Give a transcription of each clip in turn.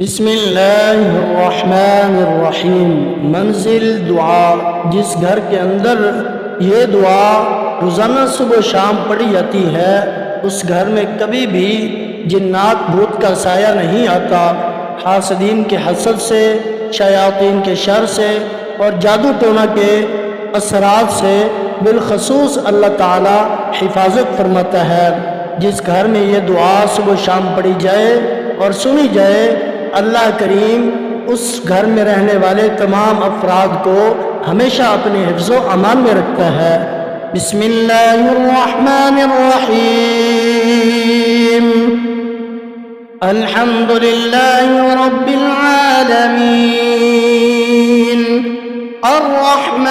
बिस्मिल्लाहिर्रहमानिर्रहीम। मंजिल दुआ। जिस घर के अंदर ये दुआ रोज़ाना सुबह शाम पढ़ी जाती है उस घर में कभी भी जिन्नात भूत का साया नहीं आता। हासदीन के हसद से, शयातीन के शर से और जादू टोना के असरात से बिलखसूस अल्लाह ताला हिफाजत फरमाता है। जिस घर में ये दुआ सुबह शाम पढ़ी जाए और सुनी जाए, अल्लाह करीम उस घर में रहने वाले तमाम अफराद को हमेशा अपने हिफ्ज़ो अमान में रखता है। बिस्मिल्लाहिर्रहमानिर्रहीम। अल्हम्दुलिल्लाहि रब्बिल आलमीन, अर्रहमानिर्रहीम,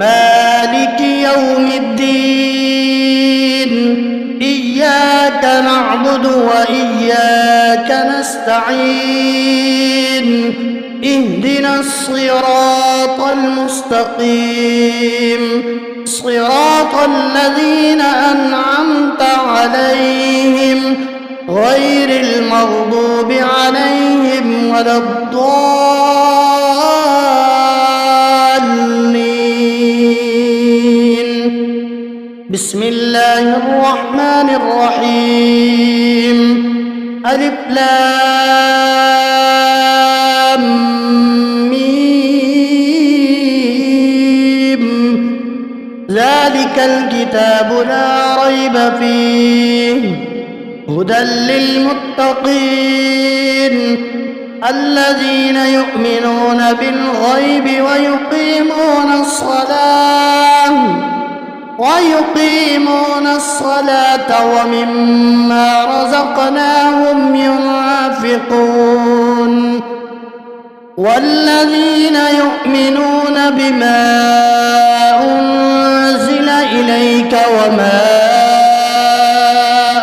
मालिकि यौमिद्दीन, इय्याका नअबुदु व इय्याका नस्तईन, इहदिनस सिरातल मुस्तकीम, सिरातल लज़ीना अनअमता अलैहिम, गैरिल मग़दूबि अलैहिम वलद्दाल्लीन। बिस्मिल्लाहिर्रहमानिर्रहीम। अलिफ लाम मीम, ज़ालिकल किताबु ला रैब फीहि, हुदल लिलमुत्तक़ीन, الذين يؤمنون بالغيب ويقيمون الصلاة ومما رزقناهم ينفقون، والذين يؤمنون بما أنزل إليك وما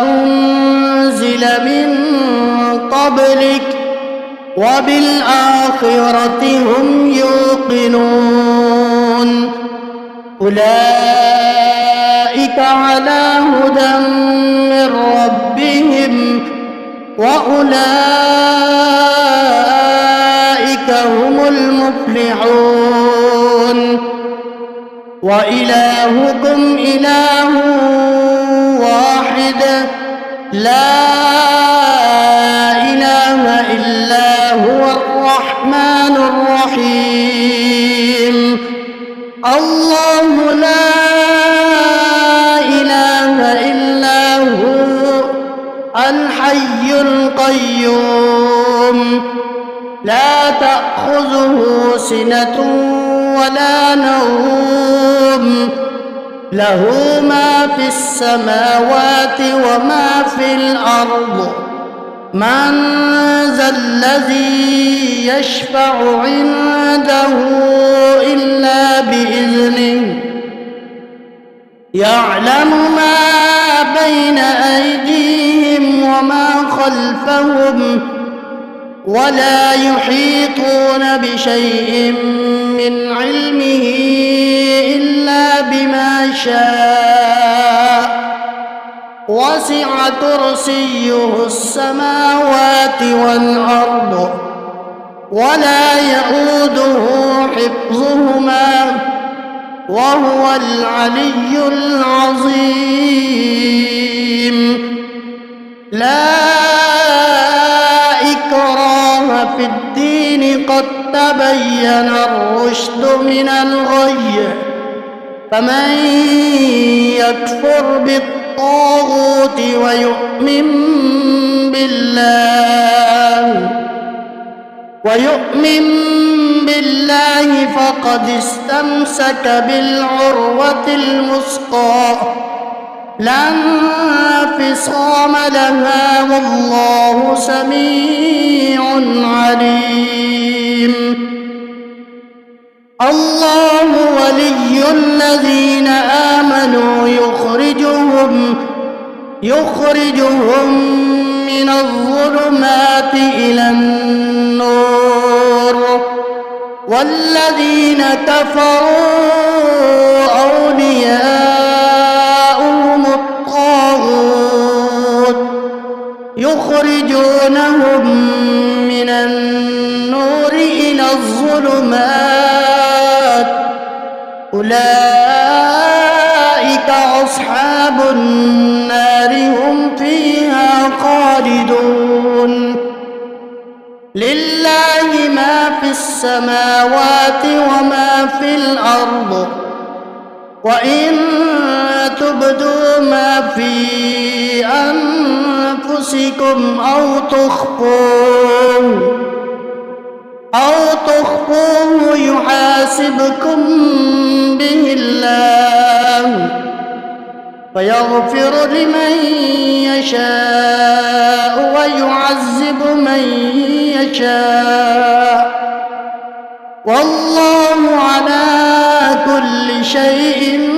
أنزل من قبلك وبالآخرة هم يوقنون، أولئك على هدى من ربهم وأولئك هم المفلحون. وإلهكم إله واحد لا إله إلا هو الرحمن الرحيم. الله لا إله إلا هو الحي القيوم، لا تأخذه سنة ولا نوم، له ما في السماوات وما في الأرض، من ذا الذي يشفع عنده إلا بإذنه، يعلم ما بين أيديهم وما خلفهم، ولا يحيطون بشيء من علمه إلا بما شاء، وسع كرسيه السماوات والأرض ولا يؤوده حفظهما وهو العلي العظيم. لا إكراه في الدين، قد تبين الرشد من الغي، فمن يكفر بالطاغوت ويؤمن بالله فقد استمسك بالعروة الوثقى، لا انفصام لها، والله سميع عليم. الله ولي الذين آمنوا يخرجهم من الظلمات إلى النور، والذين كفروا أولياؤهم الطاغوت يخرجونهم من النور إلى الظلمات أولئك أصحاب النار هم فيها خالدون لله ما في السماوات وما في الأرض وإن تبدوا ما في أنفسكم أو تخفوه يحاسبكم به الله فيغفر لمن يشاء ويعذب من يشاء والله على كل شيء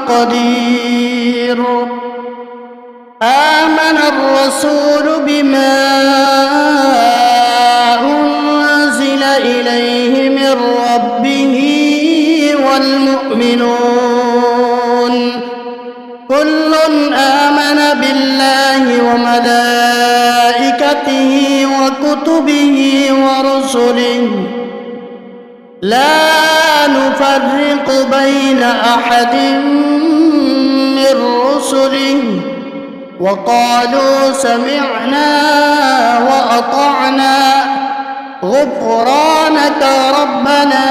قدير. آمن الرسول بما أنزل إليه من ربه والمؤمنون كل آمن بالله وملائكته وكتبه ورسله لا نفرق بين أحد من رسله وقالوا سمعنا وأطعنا غفرانك ربنا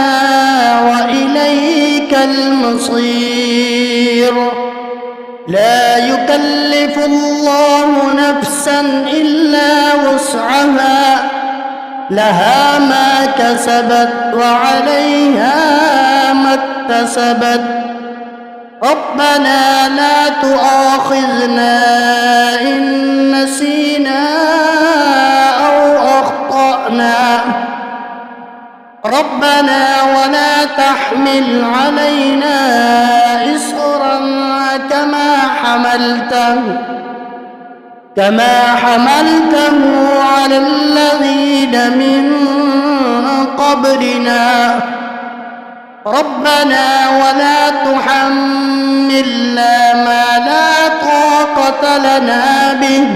وإليك المصير. لا يكلف الله نفسا إلا وسعها لها ما كسبت وعليها ما اكتسبت ربنا لا تؤاخذنا إن نسينا أو أخطأنا ربنا ولا تحمل علينا إصرا كما حملته على الذين من قبلنا ربنا ولا تحملنا ما لا طاقة لنا به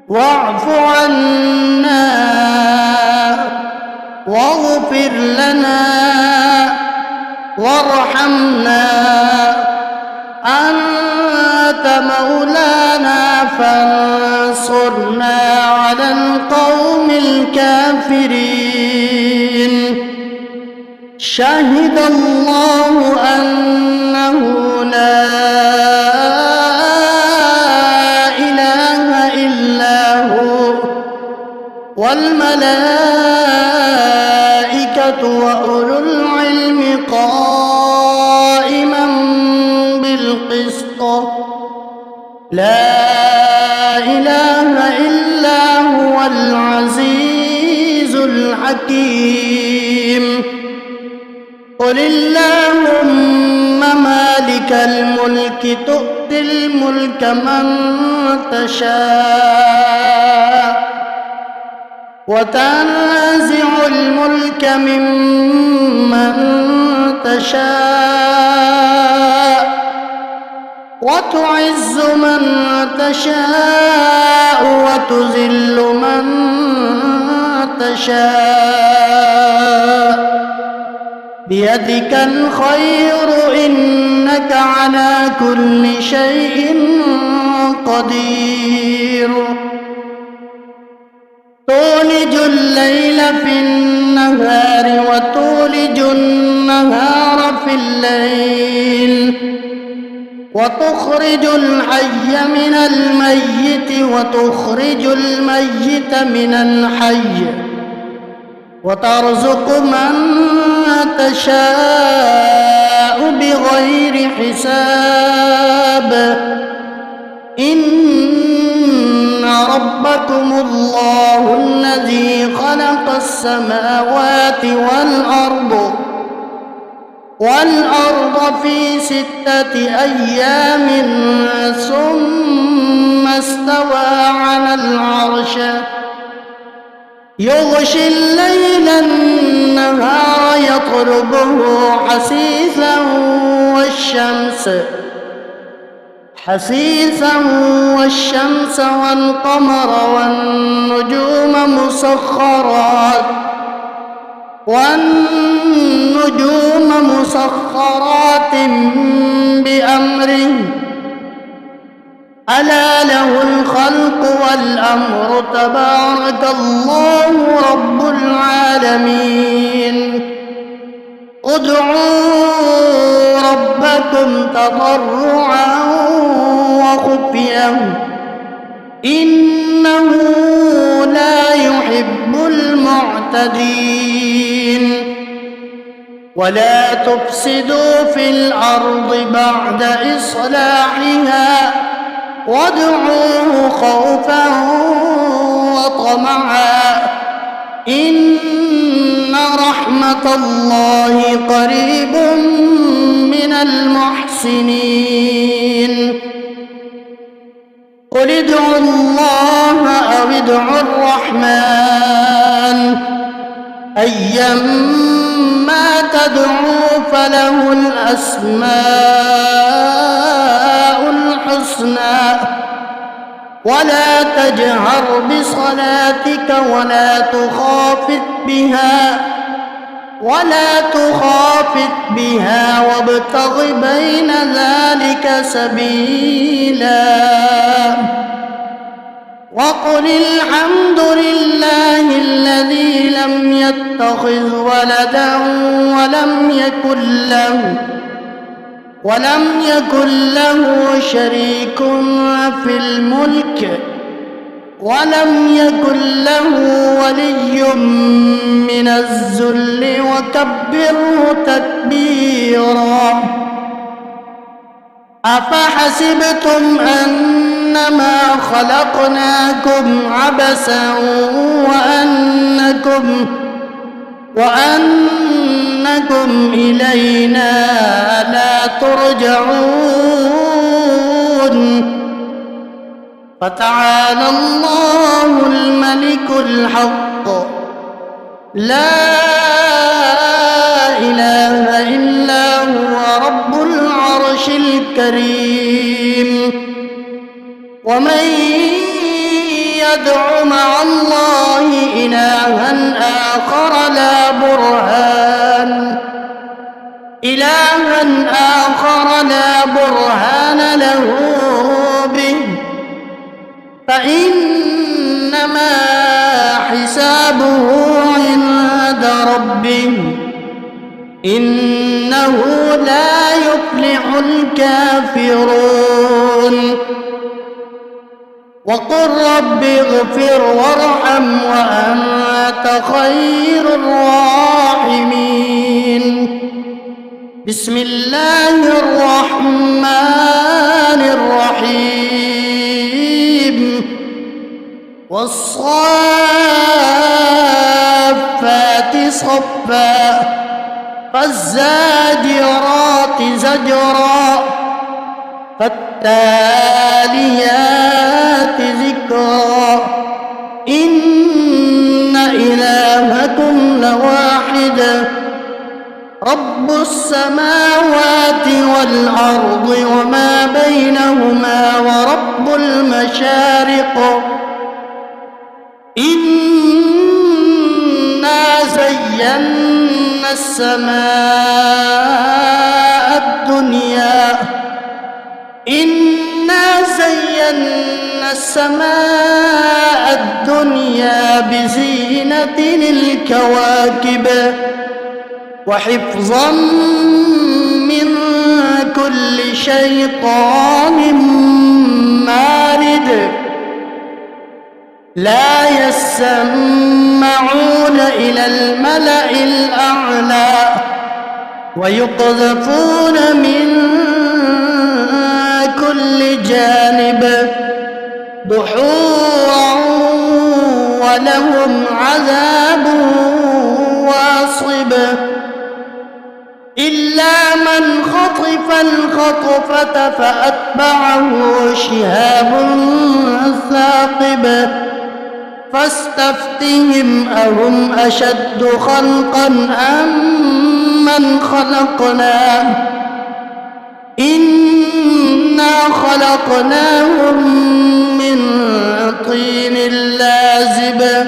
واعف عنا واغفر لنا وارحمنا أنت مولانا فانصرنا على القوم الكافرين. شهد الله أنه لا إله إلا هو والملائكة وأولو العلم قائما بالقسط لا إله إلا هو العزيز الحكيم. قل اللهم مالك الملك تؤتي الملك من تشاء وتنزع الملك ممن تشاء وتعز من تشاء وتذل من تشاء بيدك الخير إنك على كل شيء قدير. تولج الليل في النهار وتولج النهار في الليل وتخرج الحي من الميت وتخرج الميت من الحي وترزق من تشاء بغير حساب. إن ربكم الله الذي خلق السماوات والأرض في 6 أيام ثم استوى على العرش يغشي الليل النهار يطلبه حثيثا حسيسا والشمس والقمر والنجوم مسخرات بأمره ألا له الخلق والأمر تبارك الله رب العالمين ادعوا ربكم تضرعا وخفيا إنه لا يحب المعتدين ولا تفسدوا في الأرض بعد إصلاحها وادعوه خوفا وطمعا إن رحمة الله قريب من المحسنين قل ادعوا الله أو ادعوا الرحمن أيما تدعوا فله الأسماء الحسنى ولا تجهر بصلاتك ولا تخافت بها وابتغ بين ذلك سبيلا وقل الحمد لله الذي لم يتخذ ولدا ولم يكن له شريك في الملك ولم يكن له ولي من الذل وكبره تكبيرا أفحسبتم أنما خلقناكم عبثا وأنكم إلينا لا ترجعون فتعالى الله الملك الحق لا إله إلا هو رب العرش الكريم ومن يدع مع الله إلها آخر لا برهان له به فإنما حسابه عند ربه إنه لا يفلح الكافرون وقل رب اغفر وارحم وأنت خير الراحمين بسم الله الرحمن الرحيم والصافات صفا فالزاجرات زجرا فالتاليات ذكرا إن إلهكم لواحد رب السماوات والأرض وما بينهما ورب المشارق إنا زينا السماء الدنيا بزينة الكواكب وحفظا من كل شيطان مارد لا يسمعون إلى الملأ الأعلى ويقذفون من كل جانب دحورا ولهم عذاب واصب إلا من خطف الخطفة فأتبعه شهاب ثاقب فاستفتهم أهم أشد خلقا أم من خلقنا إن خلقناهم من طين لازب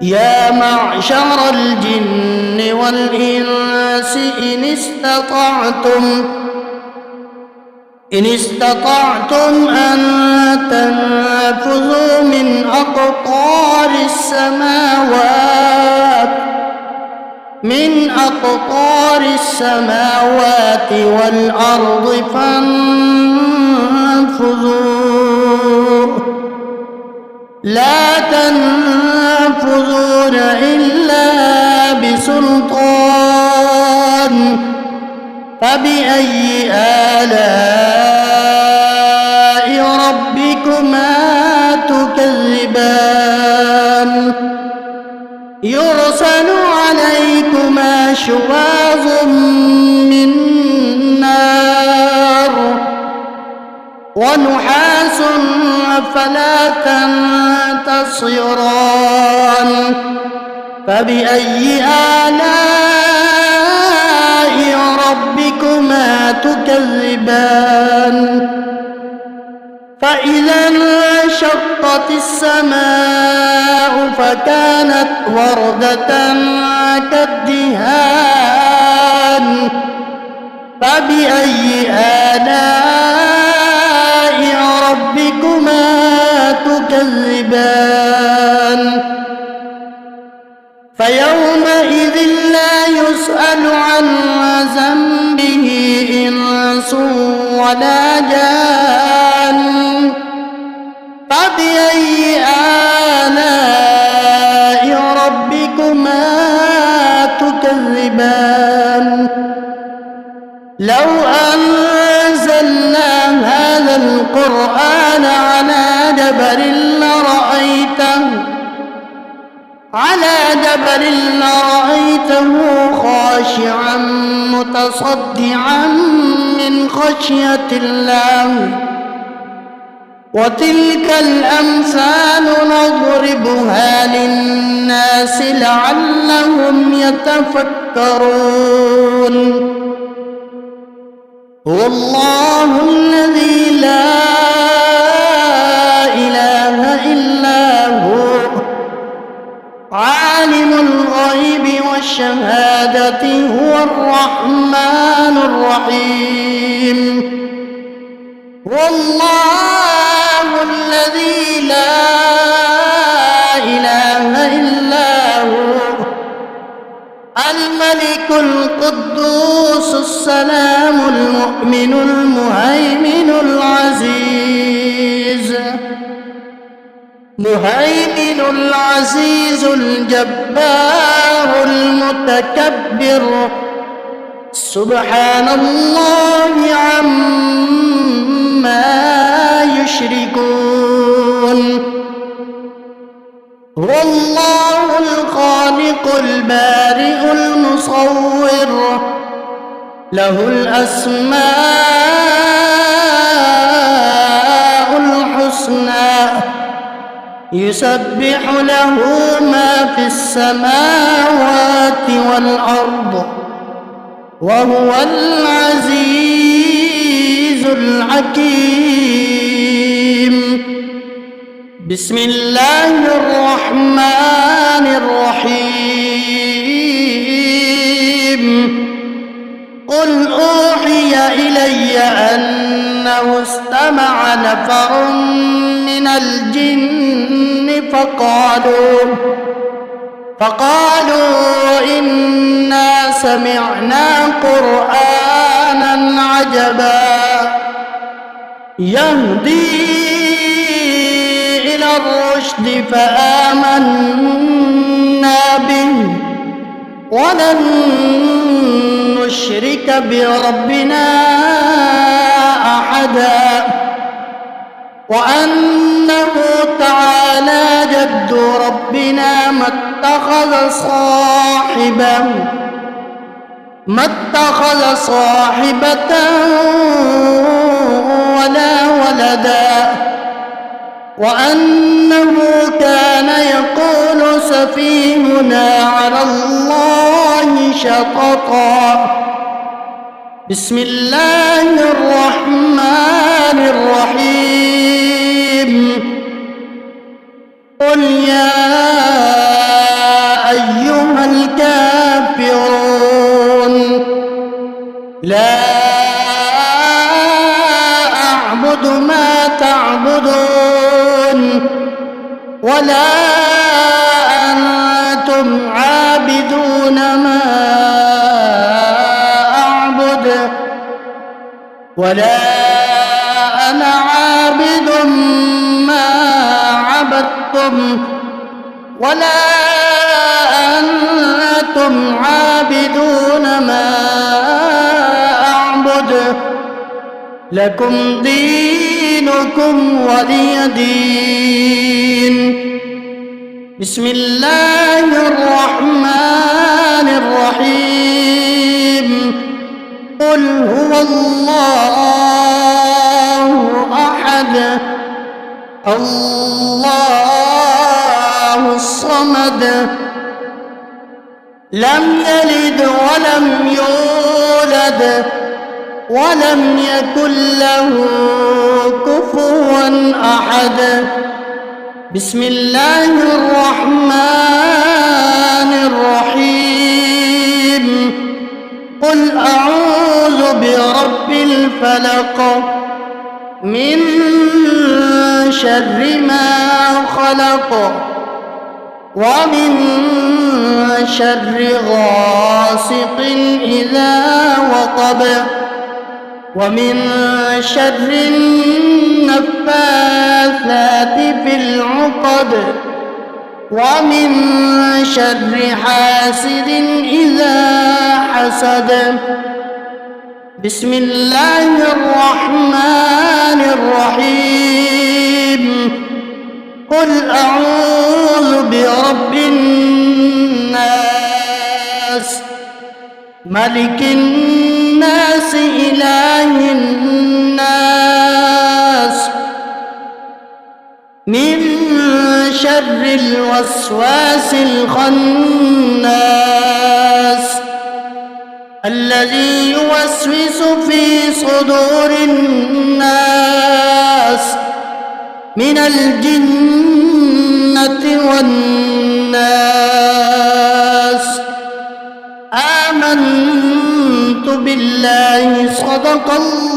يا معشر الجن والإنس إن استطعتم أن تنفذوا من أقطار السماوات والأرض فانفذوا لا تنفذون إلا بسلطان فبأي آلاء ربكما تكذبان يرسل عليكما شواظ من نار ونحاس فلا تنتصران فبأي آلاء ربكما تكذبان فإذا انشقت السماء فكانت وردة كالدهان فبأي آلاء ربكما تكذبان فيومئذ لا يسأل عن ذنبه إنس ولا جان فبأي آلاء ربكما تكذبان لو أنزلنا هذا القرآن على جبل لرأيته خاشعا متصدعا من خشية الله وتلك الأمثال نضربها للناس لعلهم يتفكرون هو الله الذي لا إله إلا هو عالم الغيب والشهادة هو الرحمن الرحيم والله الذي لا إله إلا هو الملك القدوس السلام المؤمن المهيمن العزيز الجبار المتكبر سبحان الله عما يشركون هو الله الخالق البارئ المصور له الأسماء الحسنى يسبح له ما في السماوات والأرض وهو العزيز الحكيم بسم الله الرحمن الرحيم قل أوحي إلي أنه استمع نفر من الجن فقالوا إنا سمعنا قرآنا عجبا يهدي إلى الرشد فآمنا به ولن نشرك بربنا أحدا وأنه تعالى جد ربنا ما اتخذ صاحبة ولا ولدا وأنه كان يقول سفيهنا على الله شططا بسم الله الرحمن الرحيم قل يا أيها الكافرون لا أعبد ما تعبدون ولا أنتم عابدون ما أعبد ولا أنا عابد ما عبدتم ولا أنتم عابدون ما أعبد لكم دينكم ولي دين. بسم الله الرحمن الرحيم قل هو الله أحد الله الصمد لم يلد ولم يولد ولم يكن له كفوا أحد. بسم الله الرحمن الرحيم قل أعوذ برب الفلق من شر ما خلق ومن شر غاسق إذا وقب ومن شر النفاثات في العقد ومن شر حاسد إذا حسد. بسم الله الرحمن الرحيم قل أعوذ برب الناس ملك الناس إله الناس من شر الوسواس الخناس الذي يوسوس في صدور الناس من الجنة والناس. آمنت بالله صدق الله